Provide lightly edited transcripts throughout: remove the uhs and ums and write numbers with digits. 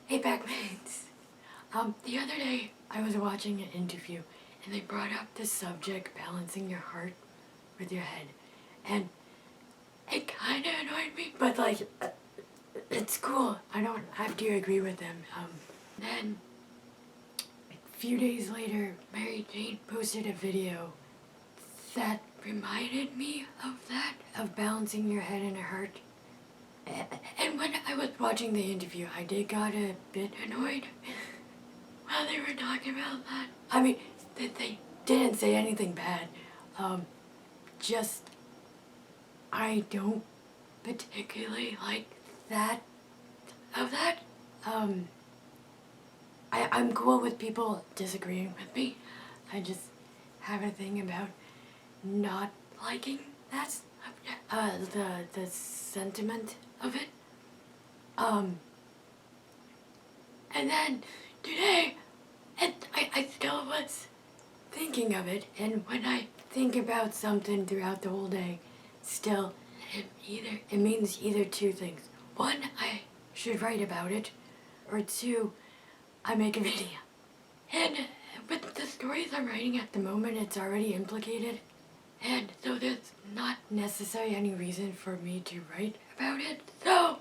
Hey Backmates! The other day I was watching an interview and they brought up the subject balancing your heart with your head. And it kinda annoyed me, but like, it's cool. I don't have to agree with them. Then, a few days later, Mary Jane posted a video that reminded me of that, of balancing your head and your heart. And when I was watching the interview, I got a bit annoyed while they were talking about that. I mean, they didn't say anything bad. Just, I don't particularly like that, of that. I'm cool with people disagreeing with me. I just have a thing about not liking that, the sentiment of it. And then today, I still was thinking of it, and when I think about something throughout the whole day, still, it means either two things. One, I should write about it, or two, I make a video. And with the stories I'm writing at the moment, it's already implicated, and so there's not necessarily any reason for me to write about it. So,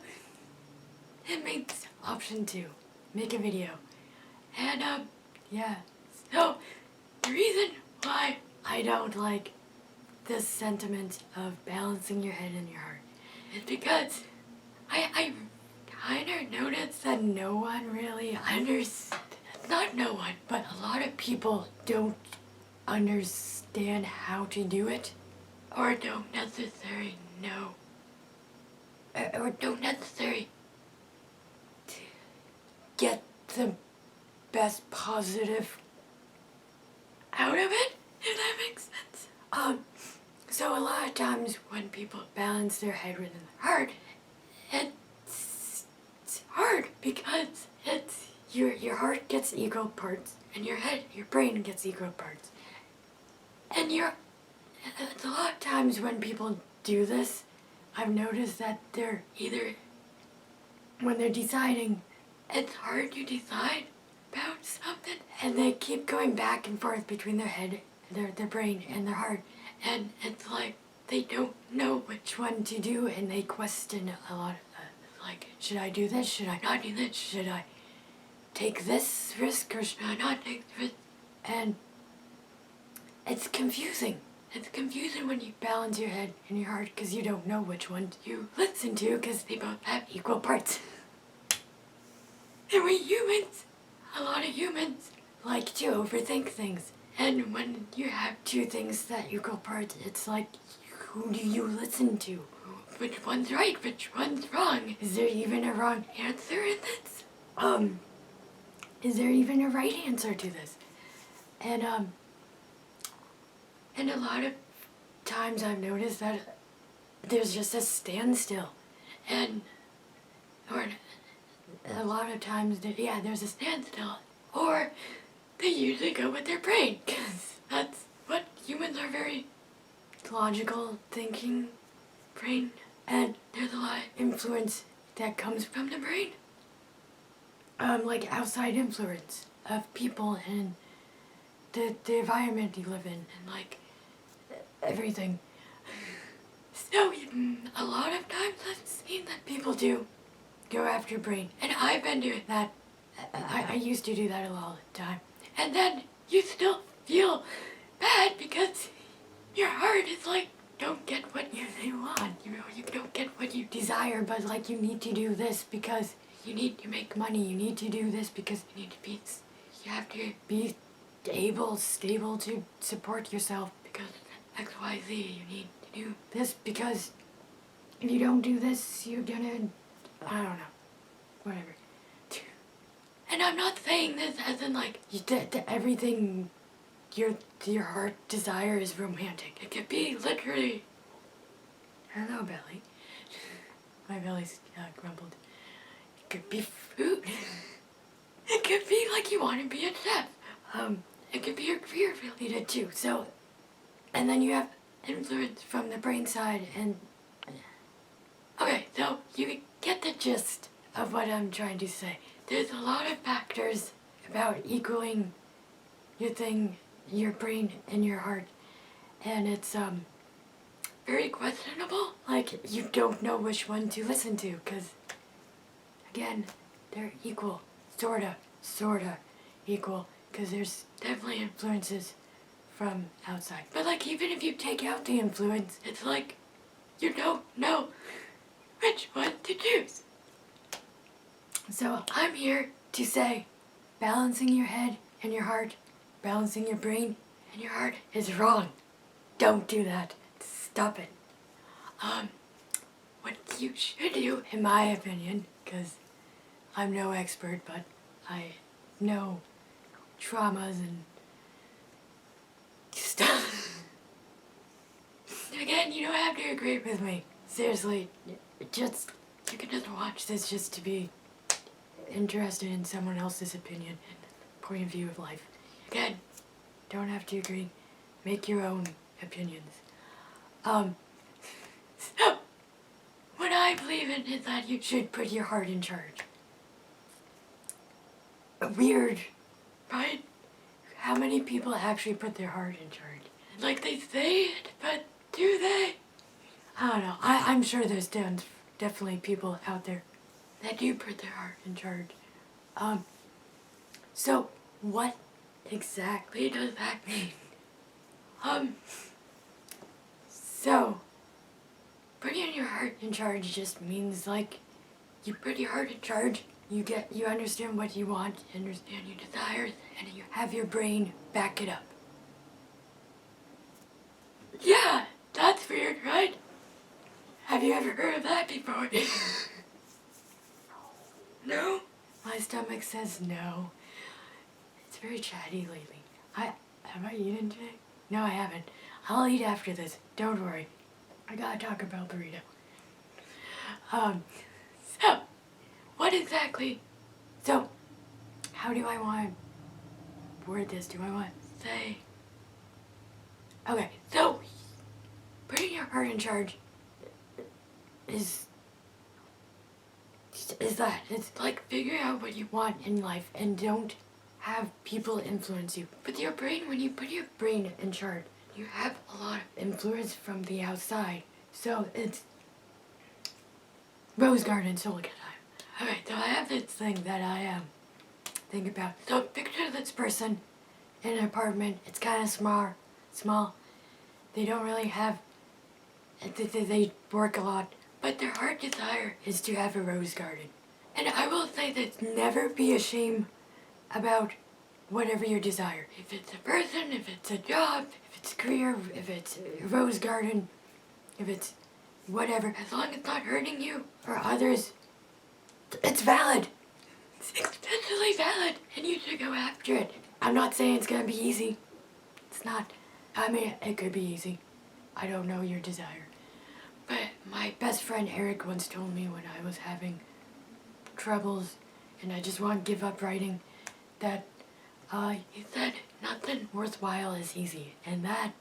it makes option two, make a video. And, yeah. So, the reason why I don't like the sentiment of balancing your head and your heart is because I kind of noticed that no one really not no one, but a lot of people don't understand how to do it, or don't necessarily know, or don't necessarily get the best positive out of it, if that makes sense. So a lot of times when people balance their head with their heart, it's hard because it's your heart gets equal parts and your brain gets equal parts. And it's a lot of times when people do this, I've noticed that they're either, when they're deciding, it's hard to decide about something, and they keep going back and forth between their head, their brain, and their heart, and it's like they don't know which one to do, and they question a lot. Like, should I do this? Should I not do this? Should I take this risk, or should I not take the risk? And it's confusing. It's confusing when you balance your head and your heart because you don't know which one you listen to because they both have equal parts. And we humans, a lot of humans, like to overthink things. And when you have two things that equal parts, it's like, who do you listen to? Which one's right? Which one's wrong? Is there even a wrong answer in this? Is there even a right answer to this? And a lot of times I've noticed that there's just a standstill. Or a lot of times, there's a standstill. Or they usually go with their brain, because that's what humans are, very logical thinking brain. And there's a lot of influence that comes from the brain. Like outside influence of people and the environment you live in, and like everything. So a lot of times I've seen that people do go after brain, and I've been doing that. I used to do that a lot of the time. And then you still feel bad because your heart is like, don't get what you want. You don't get what you desire, but like you need to do this because you need to make money. You need to do this because you have to be stable to support yourself because XYZ. You need to do this because if you don't do this, you're gonna, I don't know, whatever. And I'm not saying this as in like, everything your heart desire is romantic. It could be literally, hello belly. My belly's grumbled. It could be food. It could be like you want to be a chef. It could be your career related too. So, and then you have influence from the brain side and, okay, so you get the gist of what I'm trying to say. there's a lot of factors about equaling your thing, your brain and your heart, and it's very questionable. Like, you don't know which one to listen to, because again, they're equal, sorta equal, because there's definitely influences from outside. But like, even if you take out the influence, it's like you don't know which one to choose. So I'm here to say, balancing your head and your heart, balancing your brain and your heart is wrong. Don't do that. Stop it. What you should do, in my opinion, because I'm no expert, but I know traumas and stuff. Again, you don't have to agree with me. Seriously, you can just watch this just to be interested in someone else's opinion and point of view of life. Again, don't have to agree. Make your own opinions. So, what I believe in is that you should put your heart in charge. Weird, right? How many people actually put their heart in charge? Like, they say it, but do they? I don't know. I'm sure there's definitely people out there that do put their heart in charge. So what exactly does that mean? So putting your heart in charge just means, like, you put your heart in charge, you understand what you want, you understand your desires, and you have your brain back it up. Yeah, that's weird, right? Have you ever heard of that before? No? My stomach says no. It's very chatty lately. Have I eaten today? No, I haven't. I'll eat after this. Don't worry. I gotta talk about burrito. So, what exactly? So, how do I want to word this? Do I want to say? Okay, so, putting your heart in charge is that. It's like figuring out what you want in life and don't have people influence you. With your brain, when you put your brain in charge, you have a lot of influence from the outside. So it's rose garden silica time. Okay, so I have this thing that I think about. So picture this person in an apartment. It's kind of small. They don't really have, they work a lot, but their heart desire is to have a rose garden. And I will say that never be ashamed about whatever your desire. If it's a person, if it's a job, if it's a career, if it's a rose garden, if it's whatever, as long as it's not hurting you or others, it's valid. It's especially valid, and you should go after it. I'm not saying it's gonna be easy. It's not. I mean, it could be easy. I don't know your desire. But my best friend Eric once told me when I was having troubles and I just want to give up writing that he said nothing worthwhile is easy, and that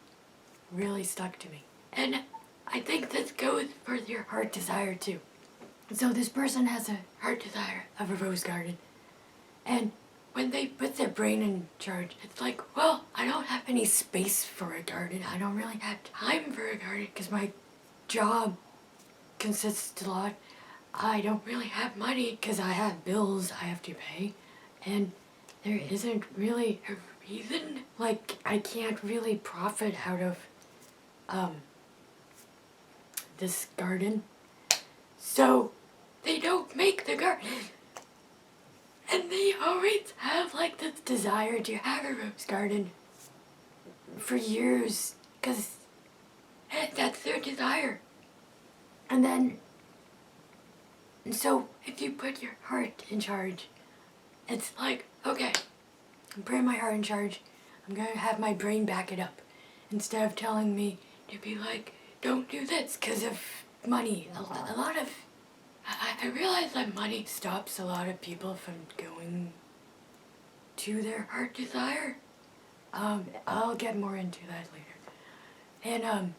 really stuck to me. And I think this goes for your heart desire too. So this person has a heart desire of a rose garden, and when they put their brain in charge, it's like, well, I don't have any space for a garden. I don't really have time for a garden because my job consists a lot. I don't really have money because I have bills I have to pay, and there isn't really a reason. Like, I can't really profit out of this garden. So they don't make the garden. And they always have like this desire to have a rose garden for years, because that's their desire. And so if you put your heart in charge, it's like, okay, I'm putting my heart in charge. I'm gonna have my brain back it up. Instead of telling me to be like, don't do this because of money. A lot of, I realize that money stops a lot of people from going to their heart desire. I'll get more into that later. And,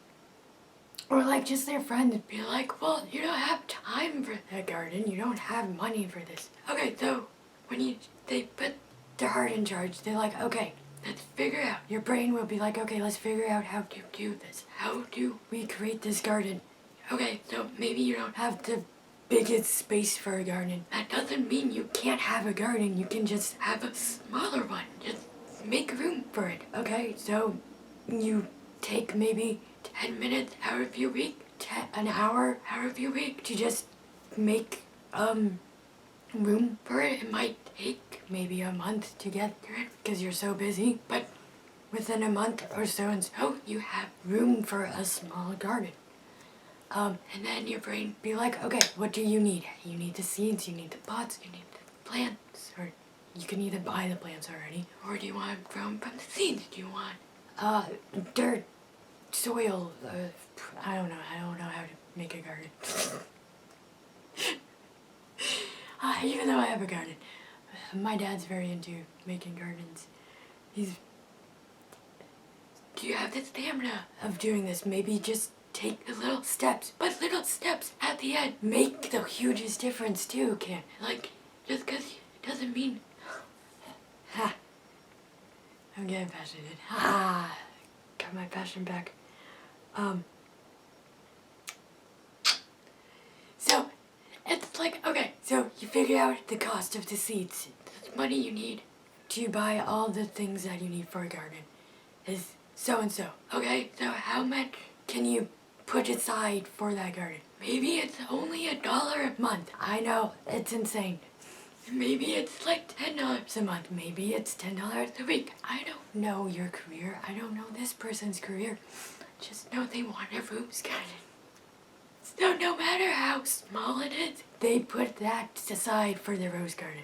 or like just their friends be like, well, you don't have time for that garden. You don't have money for this. Okay, so when they put their heart in charge, they're like, okay, let's figure out. Your brain will be like, okay, let's figure out how to do this. How do we create this garden? Okay, so maybe you don't have the biggest space for a garden. That doesn't mean you can't have a garden. You can just have a smaller one. Just make room for it, okay? So you take maybe 10 minutes out of your week, an hour out of your week to just make room for it. It might take maybe a month to get through it because you're so busy, but within a month or so and so, you have room for a small garden. And then your brain be like, okay, what do you need? You need the seeds, you need the pots, you need the plants, or you can either buy the plants already, or do you want to grow them from the seeds? Do you want, dirt, soil, I don't know how to make a garden. Even though I have a garden, my dad's very into making gardens. Do you have the stamina of doing this? Maybe just take the little steps, but little steps at the end make the hugest difference too, Ken. Like, just because it doesn't mean... Ha! I'm getting passionate. Ha! Got my passion back. So, it's like, okay, so you figure out the cost of the seeds. The money you need to buy all the things that you need for a garden is so and so. Okay, so how much can you put aside for that garden? Maybe it's only $1 a month. I know, it's insane. Maybe it's like $10 a month. Maybe it's $10 a week. I don't know your career. I don't know this person's career. Just know they want a rose garden. So no matter how small it is, they put that aside for the rose garden.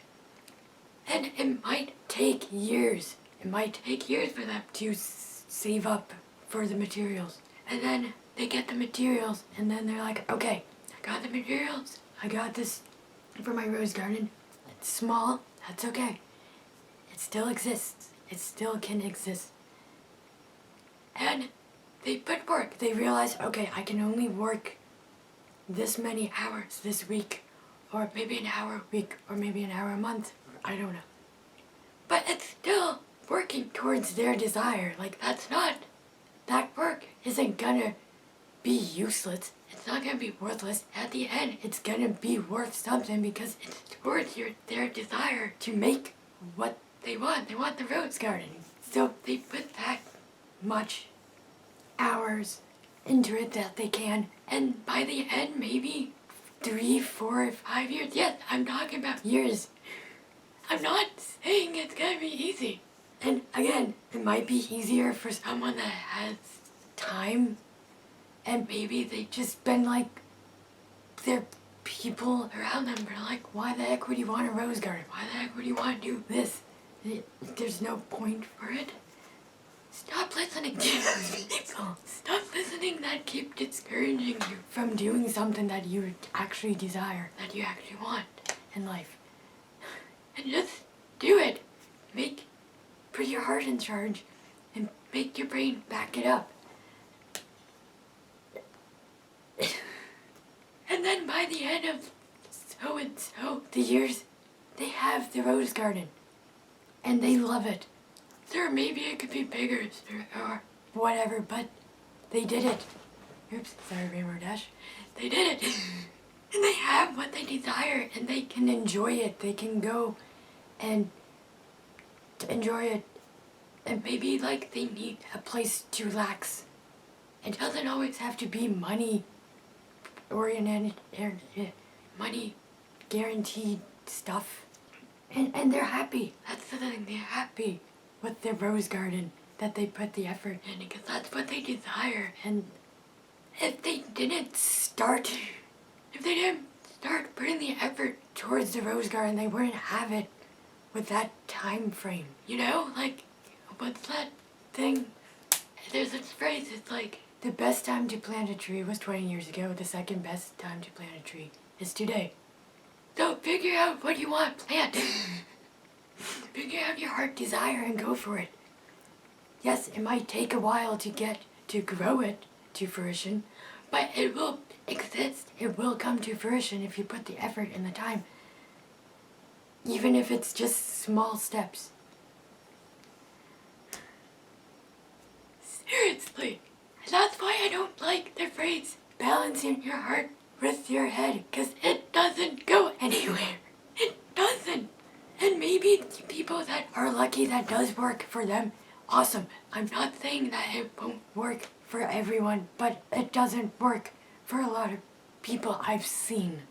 And it might take years. It might take years for them to save up for the materials. And then they get the materials, and then they're like, okay, I got the materials. I got this for my rose garden. It's small, that's okay. It still exists. It still can exist. And they put work. They realize, okay, I can only work this many hours this week, or maybe an hour a week, or maybe an hour a month. I don't know. But it's still working towards their desire. Like, that work isn't gonna be useless. It's not gonna be worthless. At the end, it's gonna be worth something because it's towards their desire to make what they want. They want the rose garden. So they put that much hours into it that they can, and by the end, maybe 3, 4, 5 years. Yes, I'm talking about years. I'm not saying it's gonna be easy. And again, it might be easier for someone that has time, and maybe they just been like, their people around them are like, why the heck would you want a rose garden? Why the heck would you want to do this? There's no point for it. Stop listening to people. Stop listening that keep discouraging you from doing something that you actually desire, that you actually want in life. And just do it. Put your heart in charge and make your brain back it up. And then by the end of so and so the years, they have the rose garden. And they love it. Or maybe it could be bigger or whatever, but they did it. Oops, sorry, Rainbow Dash. They did it. And they have what they desire, and they can enjoy it. They can go and enjoy it. And maybe like they need a place to relax. It doesn't always have to be money oriented, money guaranteed stuff. And they're happy. That's the thing, they're happy with their rose garden, that they put the effort in, because that's what they desire. And if they didn't start putting the effort towards the rose garden, they wouldn't have it with that time frame. You know, like, what's that thing? There's this phrase, it's like, the best time to plant a tree was 20 years ago, the second best time to plant a tree is today. So figure out what you want to plant. Figure out your heart desire and go for it. Yes, it might take a while to grow it to fruition, but it will exist. It will come to fruition if you put the effort and the time. even if it's just small steps. Seriously. That's why I don't like the phrase balancing your heart with your head, because it doesn't go anywhere. It doesn't. And maybe people that are lucky that does work for them, awesome. I'm not saying that it won't work for everyone, but it doesn't work for a lot of people I've seen,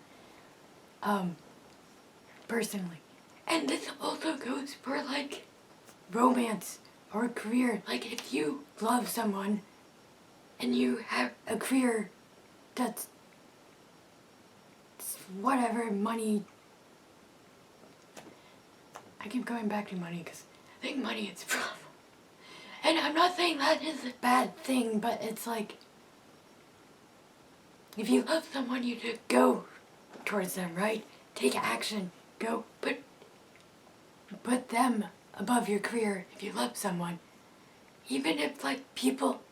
personally. And this also goes for like romance or career. Like if you love someone and you have a career that's whatever, money. I keep going back to money because I think money is a problem. And I'm not saying that is a bad thing, but it's like, if you love someone, you just go towards them, right? Take action. Go. Put them above your career if you love someone. Even if, like, people,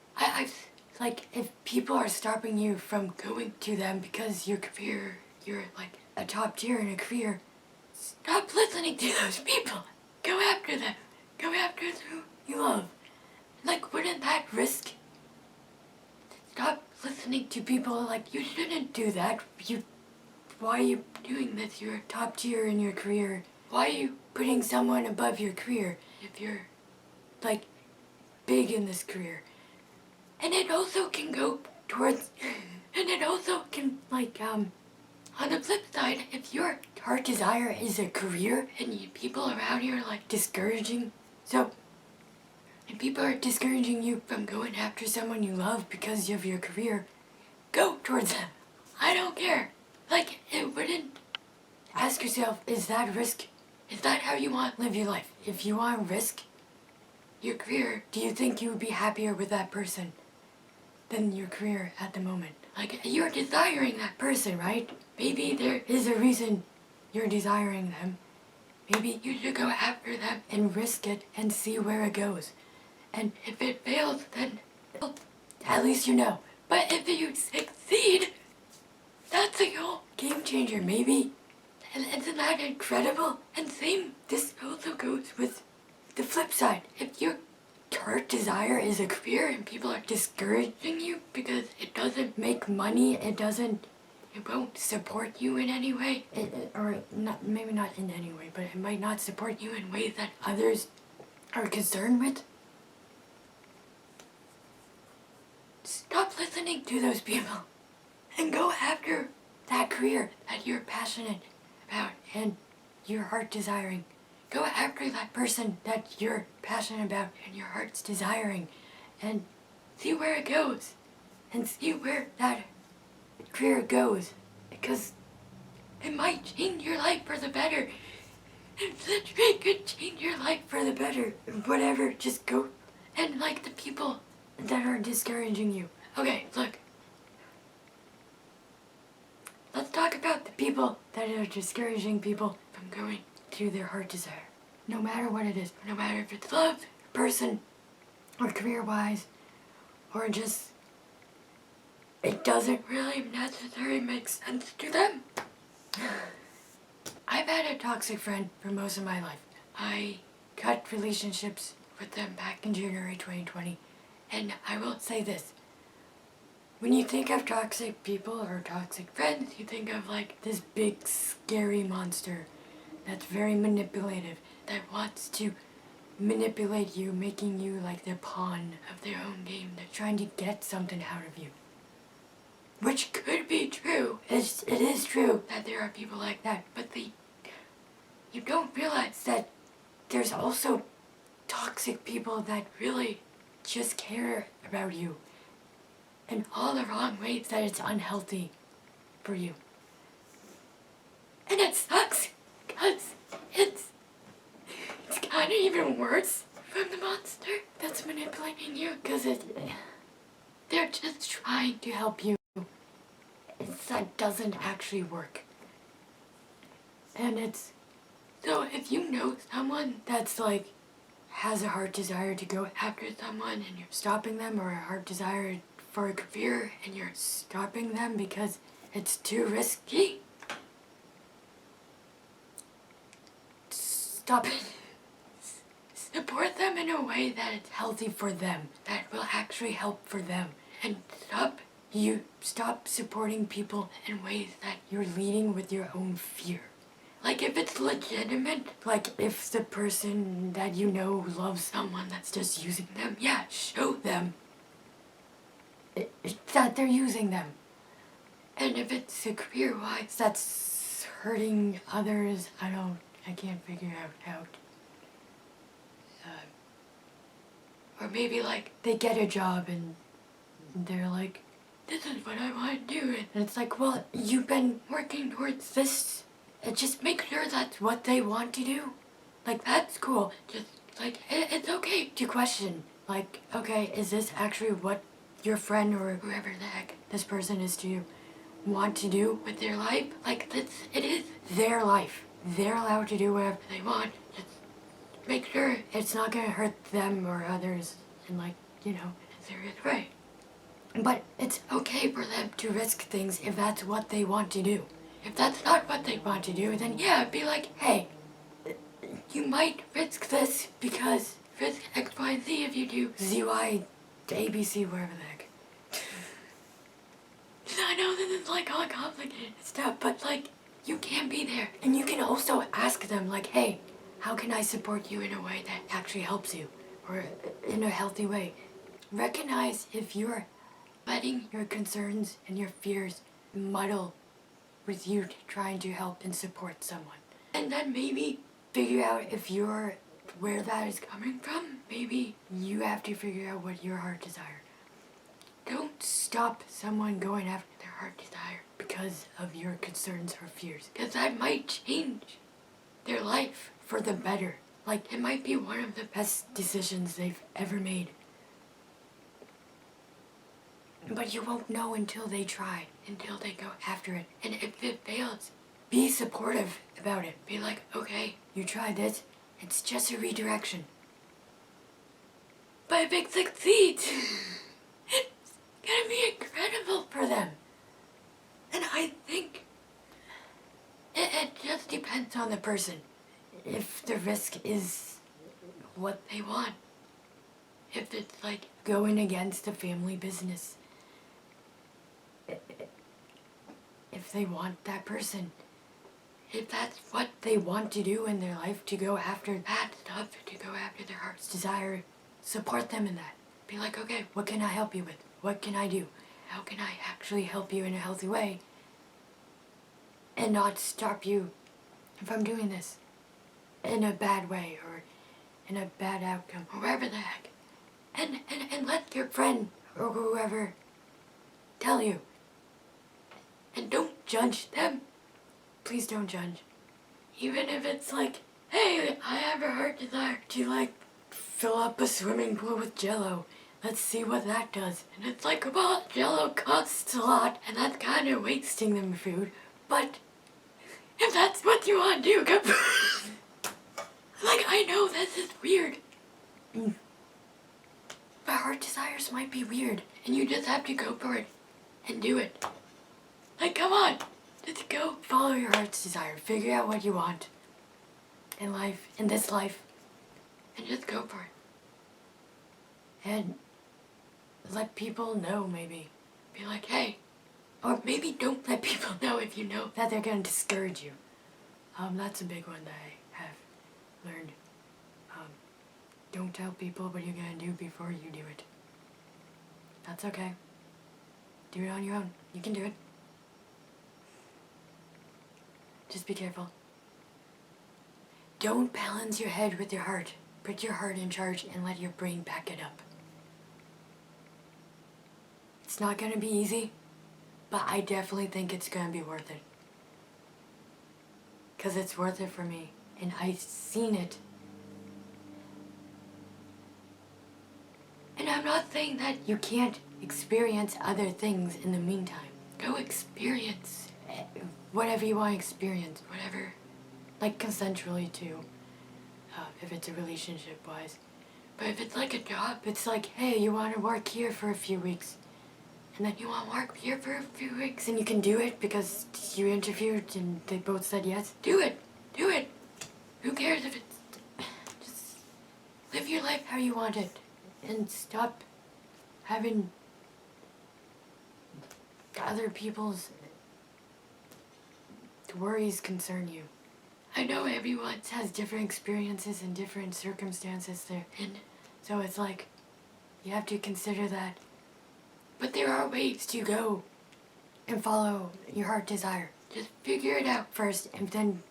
like, if people are stopping you from going to them because your career, you're, like, a top tier in a career, stop listening to those people. Go after them. Go after who you love. Like, wouldn't that risk? Stop listening to people, like, you shouldn't do that. Why are you doing this? You're top tier in your career. Why are you putting someone above your career if you're, like, big in this career? And it also can go towards, and it also can, like, on the flip side, if your heart desire is a career and people around you are, like, discouraging, so if people are discouraging you from going after someone you love because of your career, go towards them. I don't care. Like, it wouldn't. Ask yourself, is that risk? Is that how you want to live your life? If you want risk your career, do you think you would be happier with that person than your career at the moment? Like, you're desiring that person, right? Maybe there is a reason you're desiring them. Maybe you should go after them and risk it and see where it goes. And if it fails, then well, at least you know. But if you succeed, that's a whole game changer, maybe. And isn't that incredible? And same, this also goes with the flip side. If your heart desire is a career and people are discouraging you because it doesn't make money, it won't support you in any way, or not, maybe not in any way, but it might not support you in ways that others are concerned with. Stop listening to those people and go after that career that you're passionate about and your heart desiring. Go after that person that you're passionate about and your heart's desiring, and see where it goes and see where that career goes, because it might change your life for the better. It could change your life for the better. Whatever, just go. And like the people that are discouraging you. Okay, look. Let's talk about the people that are discouraging people from going to their heart desire. No matter what it is, no matter if it's love, person, or career-wise, or just, it doesn't really necessarily make sense to them. I've had a toxic friend for most of my life. I cut relationships with them back in January 2020. And I will say this. When you think of toxic people or toxic friends, you think of like this big scary monster that's very manipulative, that wants to manipulate you, making you like the pawn of their own game. They're trying to get something out of you. Which could be true. It is true that there are people like that, but you don't realize that there's also toxic people that really just care about you in all the wrong ways that it's unhealthy for you. And it sucks because it's kind of even worse from the monster that's manipulating you, because they're just trying to help you. That doesn't actually work. And so if you know someone that's like has a heart desire to go after someone and you're stopping them, or a heart desire for a career and you're stopping them, because it's too risky, stop it. Support them in a way that it's healthy for them, that will actually help for them. And stop supporting people in ways that you're leading with your own fear. Like if it's legitimate, like if the person that you know loves someone that's just using them, yeah, show them that they're using them. And if it's career-wise, that's hurting others, I can't figure out how to. Or maybe like they get a job and they're like, this is what I want to do. And it's like, well, you've been working towards this. And just make sure that's what they want to do. Like, that's cool. Just, like, it's okay to question. Like, okay, is this actually what your friend or whoever the heck this person is to you want to do with their life? Like, it is their life. They're allowed to do whatever they want. Just make sure it's not gonna hurt them or others in, like, in a serious way. But it's okay for them to risk things if that's what they want to do. If that's not what they want to do, then yeah, be like, hey, you might risk this because risk X, Y, and Z if you do Z, Y, A, B, C, wherever the heck. I know this is like all complicated stuff, but like, you can be there. And you can also ask them like, hey, how can I support you in a way that actually helps you? Or in a healthy way. Recognize if you're letting your concerns and your fears muddle with you trying to help and support someone. And then maybe figure out if you're where that is coming from. Maybe you have to figure out what your heart desire. Don't stop someone going after their heart desire because of your concerns or fears. Because that might change their life for the better. Like, it might be one of the best decisions they've ever made. But you won't know until they try, until they go after it. And if it fails, be supportive about it. Be like, okay, you tried this, it's just a redirection. But if it succeeds, it's gonna be incredible for them. And I think it just depends on the person. If the risk is what they want. If it's like going against a family business. If they want that person, if that's what they want to do in their life, to go after that stuff, to go after their heart's desire, support them in that. Be like, okay, what can I help you with? What can I do? How can I actually help you in a healthy way and not stop you from doing this in a bad way or in a bad outcome or wherever the heck. And let your friend or whoever tell you. And don't judge them. Please don't judge. Even if it's like, hey, I have a heart desire to like fill up a swimming pool with Jell-O. Let's see what that does. And it's like, well, Jell-O costs a lot, and that's kind of wasting them food. But if that's what you want to do, go for it. Like, I know this is weird. But heart desires might be weird, and you just have to go for it and do it. Like, come on, just go follow your heart's desire. Figure out what you want in life, in this life, and just go for it. And let people know, maybe. Be like, hey. Or maybe don't let people know if you know that they're going to discourage you. That's a big one that I have learned. Don't tell people what you're going to do before you do it. That's okay. Do it on your own. You can do it. Just be careful. Don't balance your head with your heart. Put your heart in charge and let your brain back it up. It's not going to be easy, but I definitely think it's going to be worth it. Because it's worth it for me, and I've seen it. And I'm not saying that you can't experience other things in the meantime. Go experience whatever you want to experience, whatever. Like consensually too, if it's a relationship-wise. But if it's like a job, it's like, hey, you want to work here for a few weeks. And then you want to work here for a few weeks, and you can do it because you interviewed and they both said yes. Do it. Do it. Who cares if it's live your life how you want it. And stop having other people's worries concern you. I know everyone has different experiences and different circumstances they're in, so it's like, you have to consider that. But there are ways to go and follow your heart desire. Just figure it out first and then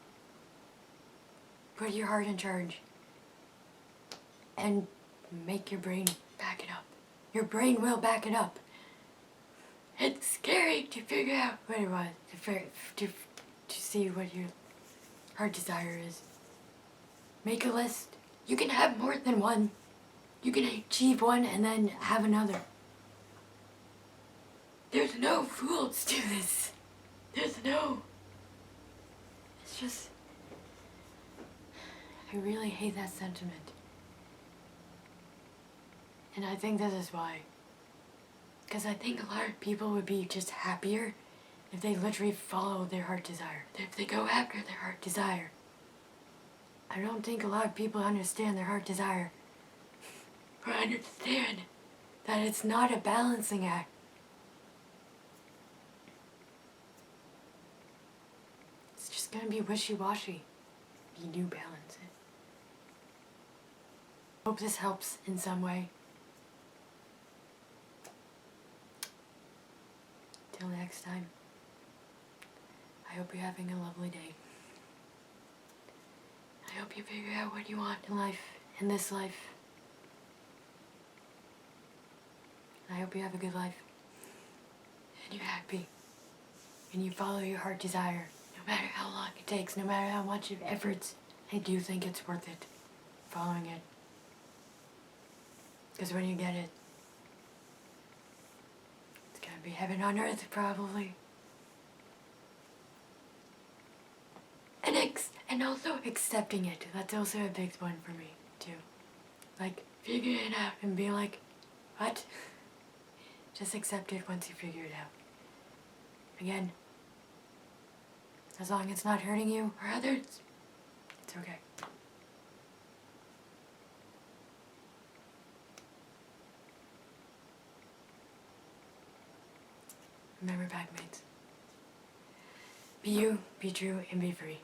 put your heart in charge. And make your brain back it up. Your brain will back it up. It's scary to figure out what it was, to see what your heart desire is. Make a list. You can have more than one. You can achieve one and then have another. There's no rules to this. It's just, I really hate that sentiment. And I think this is why. Because I think a lot of people would be just happier if they literally follow their heart desire. If they go after their heart desire. I don't think a lot of people understand their heart desire. Or understand that it's not a balancing act. It's just gonna be wishy-washy. You do balance it. Hope this helps in some way. Till next time, I hope you're having a lovely day. I hope you figure out what you want in life, in this life. I hope you have a good life. And you're happy. And you follow your heart desire. No matter how long it takes, no matter how much of efforts, I do think it's worth it. Following it. Because when you get it, it's gonna be heaven on earth, probably. And also accepting it. That's also a big one for me, too. Like, figuring it out and being like, what? Just accept it once you figure it out. Again, as long as it's not hurting you or others, it's okay. Remember, packmates. Be you, be true, and be free.